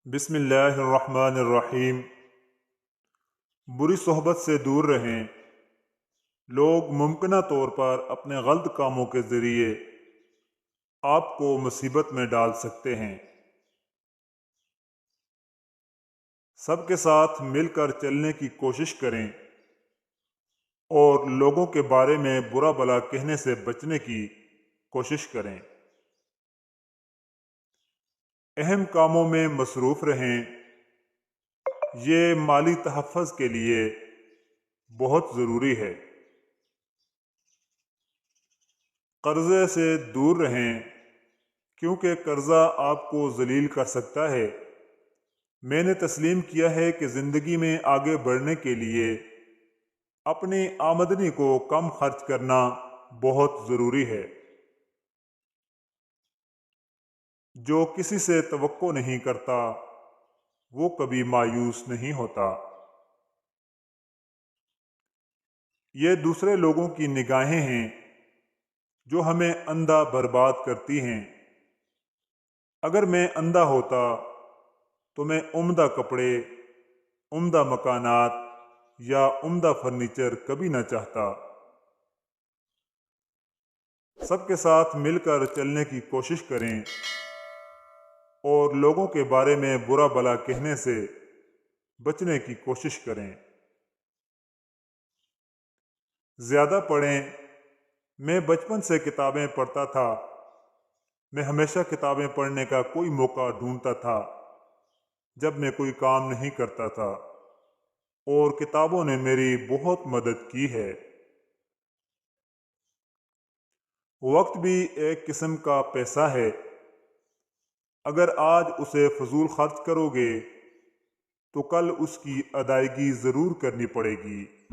بسم اللہ الرحمن الرحیم۔ بری صحبت سے دور رہیں۔ لوگ ممکنہ طور پر اپنے غلط کاموں کے ذریعے آپ کو مصیبت میں ڈال سکتے ہیں۔ سب کے ساتھ مل کر چلنے کی کوشش کریں اور لوگوں کے بارے میں برا بھلا کہنے سے بچنے کی کوشش کریں۔ اہم کاموں میں مصروف رہیں، یہ مالی تحفظ کے لیے بہت ضروری ہے۔ قرضے سے دور رہیں کیونکہ قرضہ آپ کو ذلیل کر سکتا ہے۔ میں نے تسلیم کیا ہے کہ زندگی میں آگے بڑھنے کے لیے اپنی آمدنی کو کم خرچ کرنا بہت ضروری ہے۔ جو کسی سے توقع نہیں کرتا وہ کبھی مایوس نہیں ہوتا۔ یہ دوسرے لوگوں کی نگاہیں ہیں جو ہمیں اندھا برباد کرتی ہیں۔ اگر میں اندھا ہوتا تو میں عمدہ کپڑے، عمدہ مکانات یا عمدہ فرنیچر کبھی نہ چاہتا۔ سب کے ساتھ مل کر چلنے کی کوشش کریں اور لوگوں کے بارے میں برا بھلا کہنے سے بچنے کی کوشش کریں۔ زیادہ پڑھیں۔ میں بچپن سے کتابیں پڑھتا تھا۔ میں ہمیشہ کتابیں پڑھنے کا کوئی موقع ڈھونڈتا تھا جب میں کوئی کام نہیں کرتا تھا، اور کتابوں نے میری بہت مدد کی ہے۔ وقت بھی ایک قسم کا پیسہ ہے۔ اگر آج اسے فضول خرچ کرو گے تو کل اس کی ادائیگی ضرور کرنی پڑے گی۔